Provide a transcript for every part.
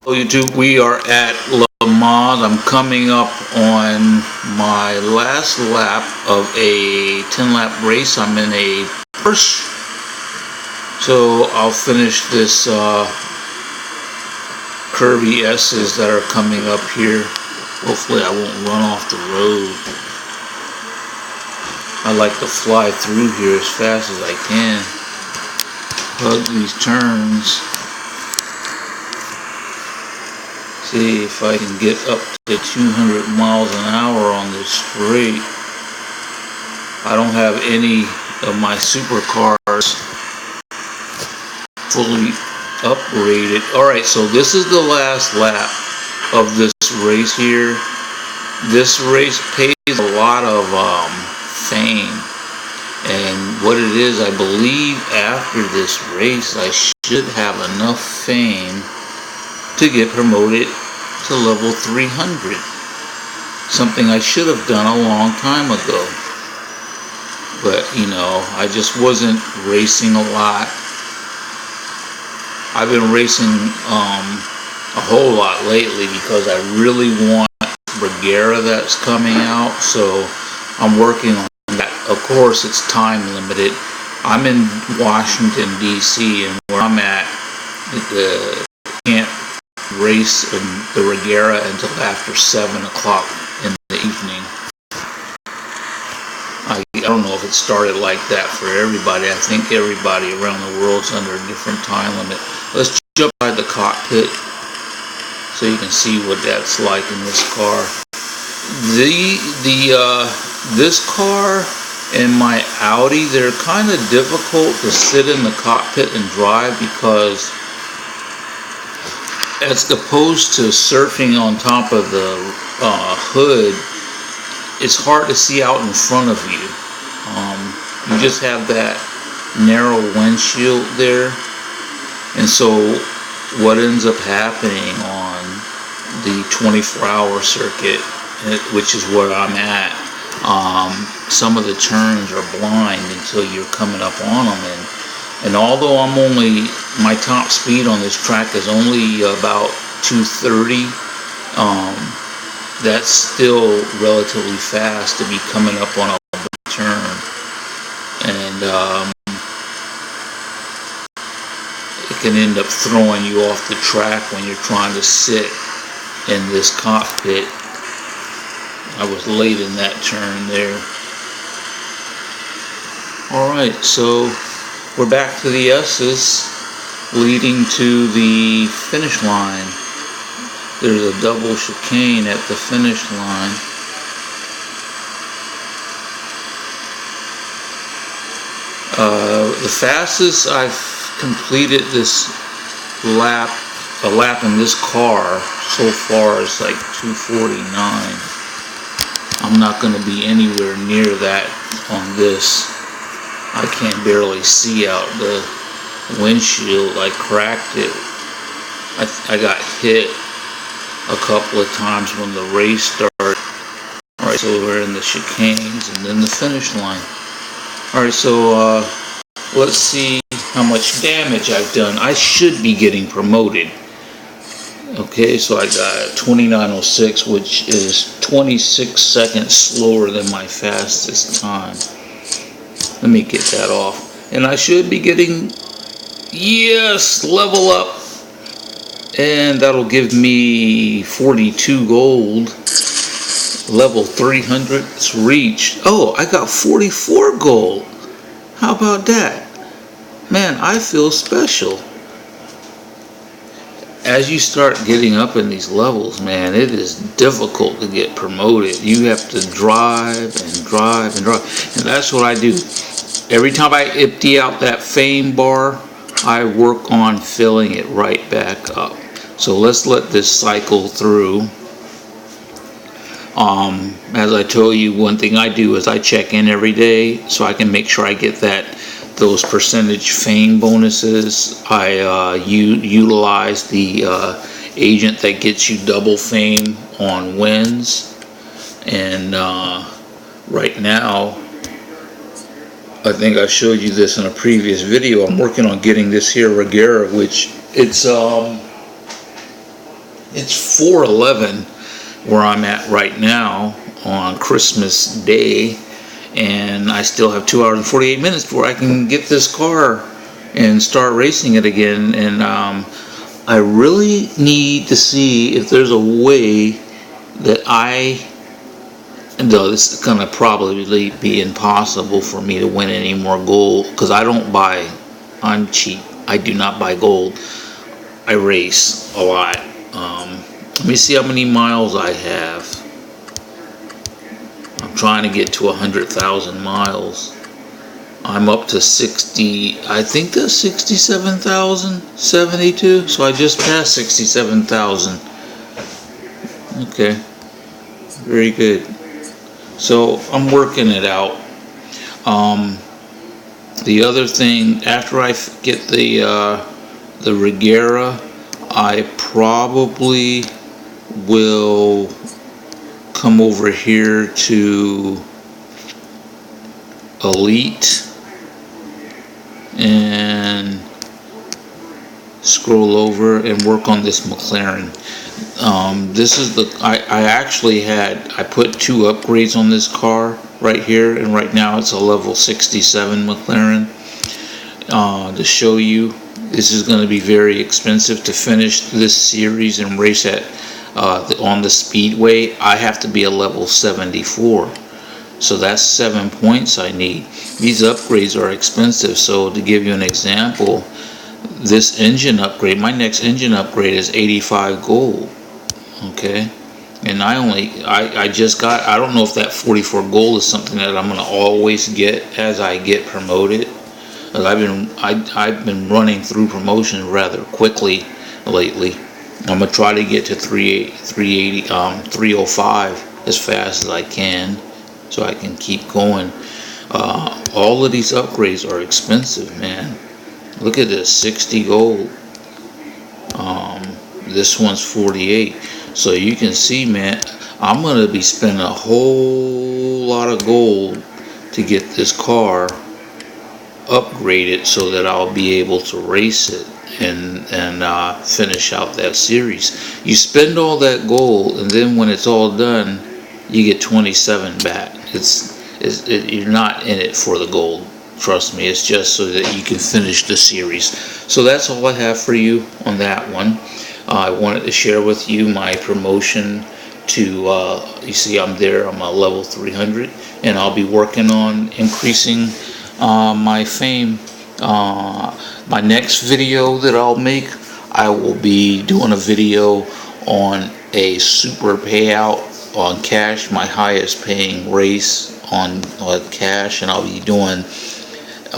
YouTube, we are at Le Mans. I'm coming up on my last lap of a 10-lap race. I'm in a Porsche, so I'll finish this curvy S's that are coming up here. Hopefully I won't run off the road. I like to fly through here as fast as I can. Hug these turns. See if I can get up to 200 miles an hour on this straight. I don't have any of my supercars fully upgraded. Alright, so this is the last lap of this race here. This race pays a lot of fame. And what it is, I believe after this race I should have enough fame to get promoted to level 300. Something I should have done a long time ago. But, you know, I just wasn't racing a lot. I've been racing a whole lot lately because I really want Brigera that's coming out. So I'm working on that. Of course, it's time limited. I'm in Washington, D.C., and where I'm at, can't race in the Regera until after 7 o'clock in the evening. I don't know if it started like that for everybody. I think everybody around the world's under a different time limit. Let's jump by the cockpit so you can see what that's like in this car. This car and my Audi, they're kind of difficult to sit in the cockpit and drive because as opposed to surfing on top of the hood, it's hard to see out in front of you. You just have that narrow windshield there. And so what ends up happening on the 24-hour circuit, which is where I'm at, some of the turns are blind until you're coming up on them. And although my top speed on this track is only about 230, that's still relatively fast to be coming up on a turn. And it can end up throwing you off the track when you're trying to sit in this cockpit. I was late in that turn there. Alright, so we're back to the S's leading to the finish line. There's a double chicane at the finish line. The fastest I've completed this lap, a lap in this car so far is like 249. I'm not going to be anywhere near that on this. I can barely see out the windshield. I cracked it. I got hit a couple of times when the race started. Alright, so we're in the chicanes and then the finish line. Alright, so let's see how much damage I've done. I should be getting promoted. Okay, so I got 2906, which is 26 seconds slower than my fastest time. Let me get that off. And I should be getting, yes, level up. And that'll give me 42 gold. Level 300 is reached. Oh, I got 44 gold. How about that? Man, I feel special. As you start getting up in these levels, man, it is difficult to get promoted. You have to drive and drive and drive. And that's what I do. Every time I empty out that fame bar, I work on filling it right back up. So let's let this cycle through. As I told you, one thing I do is I check in every day so I can make sure I get those percentage fame bonuses. I utilize the agent that gets you double fame on wins. And right now, I think I showed you this in a previous video. I'm working on getting this here Regera, which it's It's 4:11 where I'm at right now on Christmas Day, and I still have 2 hours and 48 minutes before I can get this car and start racing it again. And I really need to see if there's a way that though this is going to probably be impossible for me to win any more gold, because I'm cheap. I do not buy gold. I race a lot. Let me see how many miles I have. I'm trying to get to 100,000 miles. I'm up to 60, I think that's 67,072. So I just passed 67,000. Okay, very good. So I'm working it out. The other thing, after I get the Regera, I probably will come over here to Elite and scroll over and work on this McLaren. This is I put 2 upgrades on this car right here, and right now it's a level 67 McLaren. To show you, this is going to be very expensive to finish this series and race at on the speedway. I have to be a level 74, so that's 7 points I need. These upgrades are expensive. So to give you an example, this engine upgrade, my next engine upgrade is 85 gold. Okay, and I just got, I don't know if that 44 gold is something that I'm going to always get as I get promoted. I've been running through promotions rather quickly lately. I'm gonna try to get to 305 as fast as I can, so I can keep going. All of these upgrades are expensive, man. Look at this, 60 gold. This one's 48. So you can see, man, I'm gonna be spending a whole lot of gold to get this car upgraded so that I'll be able to race it and finish out that series. You spend all that gold, and then when it's all done, you get 27 back. You're not in it for the gold. Trust me, it's just so that you can finish the series. So that's all I have for you on that one. I wanted to share with you my promotion to, you see I'm there, I'm a level 300, and I'll be working on increasing my fame. My next video that I'll make, I will be doing a video on a super payout on cash, my highest paying race on cash, and I'll be doing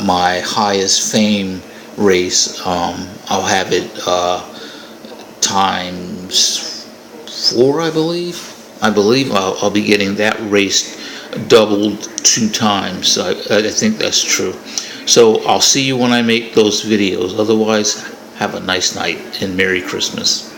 my highest fame race. I'll have it times 4, I believe. I'll be getting that race doubled 2 times. I think that's true. So I'll see you when I make those videos. Otherwise, have a nice night and Merry Christmas.